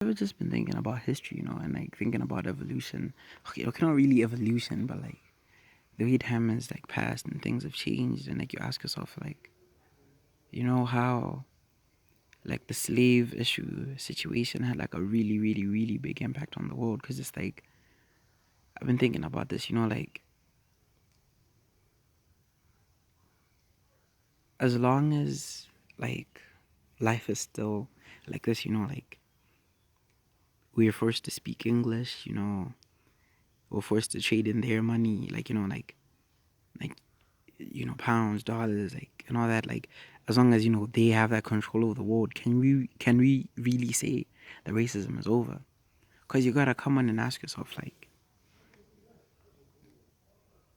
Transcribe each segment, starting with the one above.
I've just been thinking about history, and like thinking about evolution. Okay, not really evolution, but like the way time has like passed and things have changed, and like you ask yourself, like, how like the slave issue situation had like a really, really, really big impact on the world. Because it's like I've been thinking about this, like as long as like life is still like this, like we're forced to speak English, we're forced to trade in their money, like like pounds, dollars, like and all that. Like as long as they have that control over the world, can we really say that racism is over? Because you gotta come on and ask yourself, like,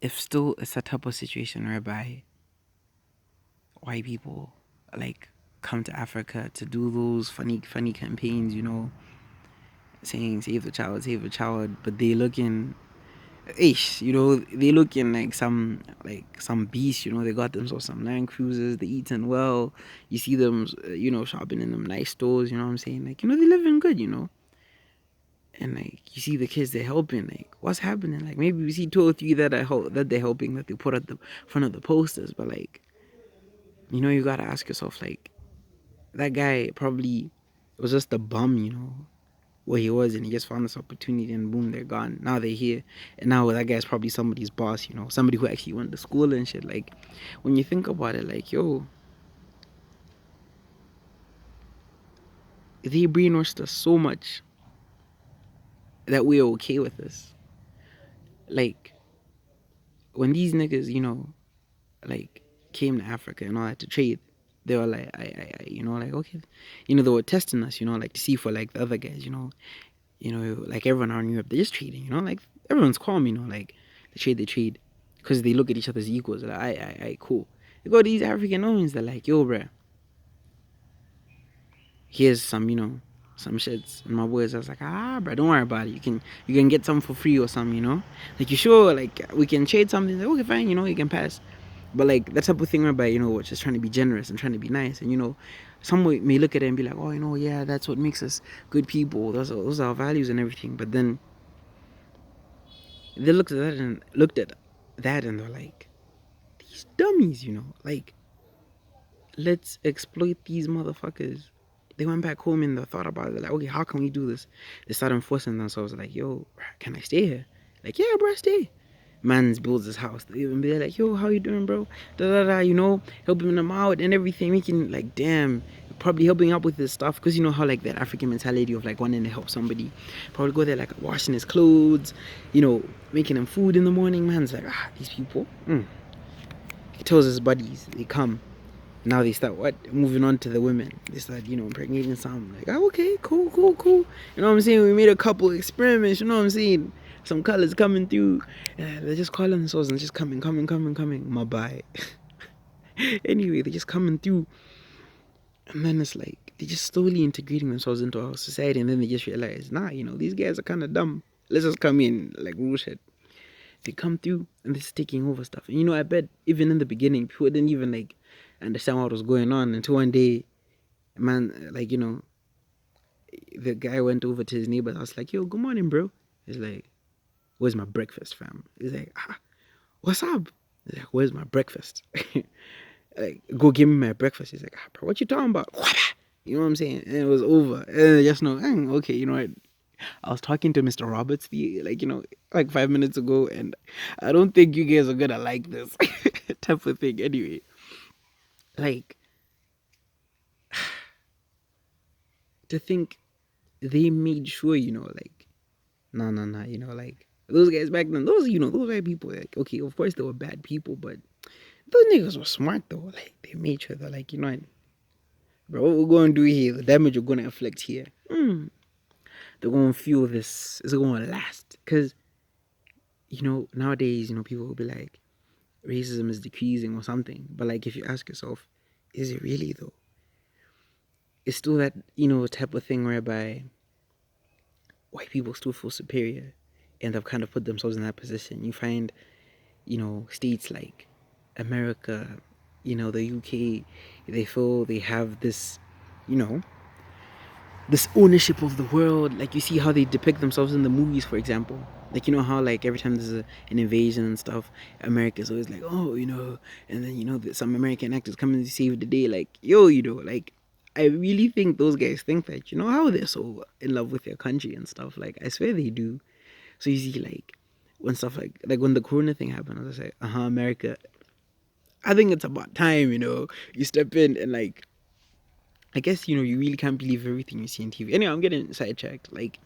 if still it's a type of situation whereby white people like come to Africa to do those funny campaigns, saying save the child, but they looking ish, they looking like some beast, they got themselves some Land Cruisers, they eating well. You see them, shopping in them nice stores, you know what I'm saying? Like, they living good, and like you see the kids they're helping, like what's happening? Like maybe we see two or three that they're helping, that they put at the front of the posters, but like, you gotta ask yourself, like, that guy probably was just a bum, where he was, and he just found this opportunity, and boom, they're gone. Now they're here, and now that guy's probably somebody's boss, somebody who actually went to school and shit. Like, when you think about it, like, yo, they brainwashed us so much that we're okay with this. Like, when these niggas, like came to Africa and all that to trade, they were like, like, okay, they were testing us, like to see for like the other guys, like everyone around Europe, they're just trading, like everyone's calm, like they trade, because they look at each other as equals. Like, cool. They go to these African owns, they're like, yo, bruh, here's some, some shits. And my boys, I was like, bruh, don't worry about it. You can get some for free or something, Like, you sure, like, we can trade something? Like, okay, fine, you can pass. But like that type of thing whereby, we're just trying to be generous and trying to be nice, and some may look at it and be like, oh, yeah, that's what makes us good people. Those are our values and everything. But then they looked at that and they're like, these dummies, like, let's exploit these motherfuckers. They went back home and they thought about it, like, okay, how can we do this? They started enforcing themselves, like, yo, can I stay here? Like, yeah, bro, stay. Man's builds his house. They even be like, yo, how you doing, bro? Da da da, helping them out and everything, making like, damn, probably helping out with this stuff, because you know how like that African mentality of like wanting to help somebody. Probably go there like washing his clothes, making him food in the morning. Man's like, these people. He tells his buddies, they come. Now they start moving on to the women. They start, impregnating some. Like, okay, cool, cool, cool. You know what I'm saying? We made a couple experiments. You know what I'm saying? Some colors coming through. They're just calling themselves and just coming. My bye. Anyway, they're just coming through, and then it's like they're just slowly integrating themselves into our society, and then they just realize, nah, these guys are kind of dumb. Let's just come in like rule shit. They come through and they're just taking over stuff. And I bet even in the beginning, people didn't even like understand what was going on until one day, man, like, the guy went over to his neighbor's house, like, yo, good morning, bro. He's like, where's my breakfast, fam? He's like, what's up? He's like, where's my breakfast? Like, go give me my breakfast. He's like, bro, what you talking about? You know what I'm saying? And it was over. And I just know, okay, you know what? I was talking to Mr. Roberts, like 5 minutes ago, and I don't think you guys are gonna like this type of thing. Anyway, like, to think they made sure, like, nah, like, those guys back then, those white people, like, okay, of course they were bad people, but those niggas were smart though. Like, they made sure they're like, bro, what we're gonna do here, the damage we're gonna inflict here, they're gonna feel this, it's gonna last. Because, nowadays, people will be like, racism is decreasing or something. But like, if you ask yourself, is it really though? It's still that, type of thing whereby white people still feel superior and have kind of put themselves in that position. You find, states like America, the UK, they feel they have this, you know, this ownership of the world. Like you see how they depict themselves in the movies, for example. Like you know how like every time there's an invasion and stuff, America's always like, oh, and then some American actors come and save the day. Like yo, like I really think those guys think that how they're so in love with their country and stuff. Like I swear they do. So you see like when stuff like when the Corona thing happened, I was like, America. I think it's about time, you step in and like I guess you really can't believe everything you see on TV. Anyway, I'm getting sidetracked. Like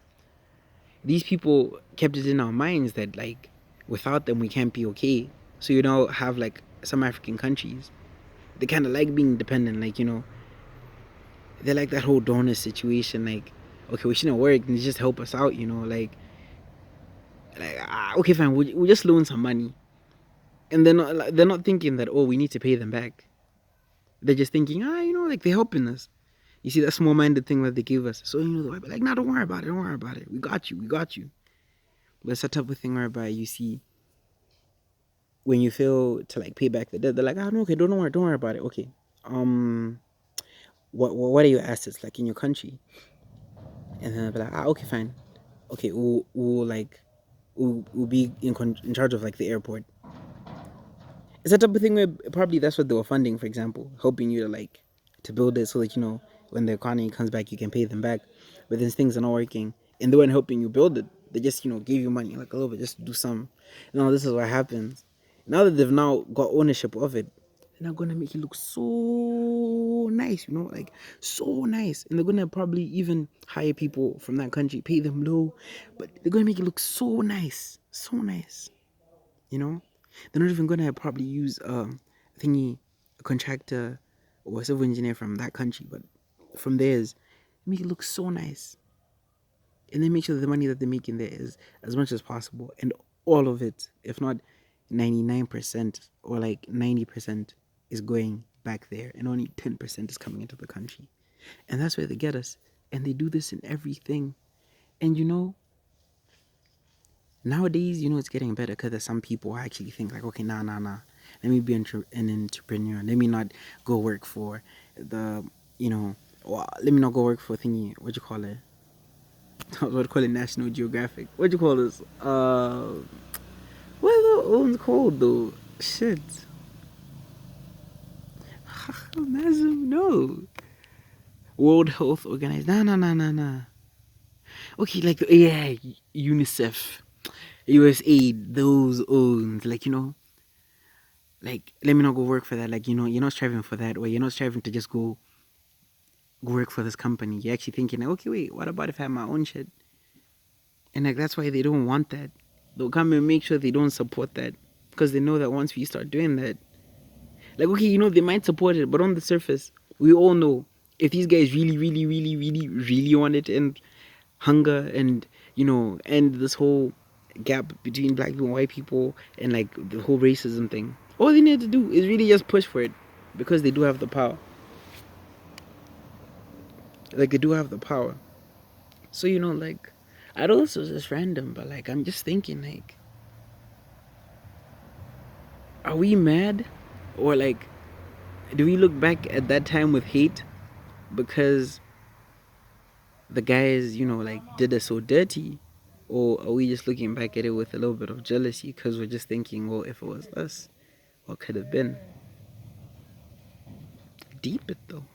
these people kept it in our minds that like without them we can't be okay. So have like some African countries, they kind of like being dependent. Like they're like that whole donor situation. Like okay, we shouldn't work and just help us out. Okay, fine, we'll just loan some money, and they're not thinking that we need to pay them back. They're just thinking like they're helping us. You see that small-minded thing that they give us. So they'll be like, nah, don't worry about it. Don't worry about it. We got you. We got you. But it's that type of thing whereby you see when you fail to like pay back the debt, they're like, no, okay, don't worry about it. Okay, um, what are your assets like in your country? And then they'll be like, okay, fine. Okay, we'll be in charge of like the airport. It's that type of thing where probably that's what they were funding, for example, helping you to build it so that when the economy comes back you can pay them back. But then things are not working and they weren't helping you build it. They just gave you money like a little bit just to do some. Now this is what happens. Now that they've now got ownership of it, they're not gonna make it look so nice, like so nice. And they're gonna probably even hire people from that country, pay them low, but they're gonna make it look so nice, so nice. They're not even gonna probably use thingy, a contractor or a civil engineer from that country, but from theirs, make it look so nice, and then make sure that the money that they're making there is as much as possible, and all of it, if not 99% or like 90%, is going back there, and only 10% is coming into the country, and that's where they get us, and they do this in everything, and nowadays, it's getting better because there's some people who actually think like, okay, nah. Let me be an entrepreneur. Let me not go work for the, let me not go work for thingy. What do you call it? What do you call it? National Geographic. What do you call this? What are the ones called though? Shit. Imagine no. World Health Organization. Nah. Okay, like yeah, UNICEF, USAID. Those owns like let me not go work for that. Like you're not striving for that, or you're not striving to just go work for this company. You're actually thinking like, okay, wait, what about if I have my own shit? And like that's why they don't want that. They'll come and make sure they don't support that, because they know that once we start doing that, like okay, they might support it, but on the surface we all know if these guys really wanted to end hunger and end this whole gap between black people and white people and like the whole racism thing, all they need to do is really just push for it, because they do have the power. Like they do have the power. So like I know this was just random, but like I'm just thinking like, are we mad, or like do we look back at that time with hate because the guys like did us so dirty, or are we just looking back at it with a little bit of jealousy because we're just thinking, well, if it was us, what could have been? Deep it though.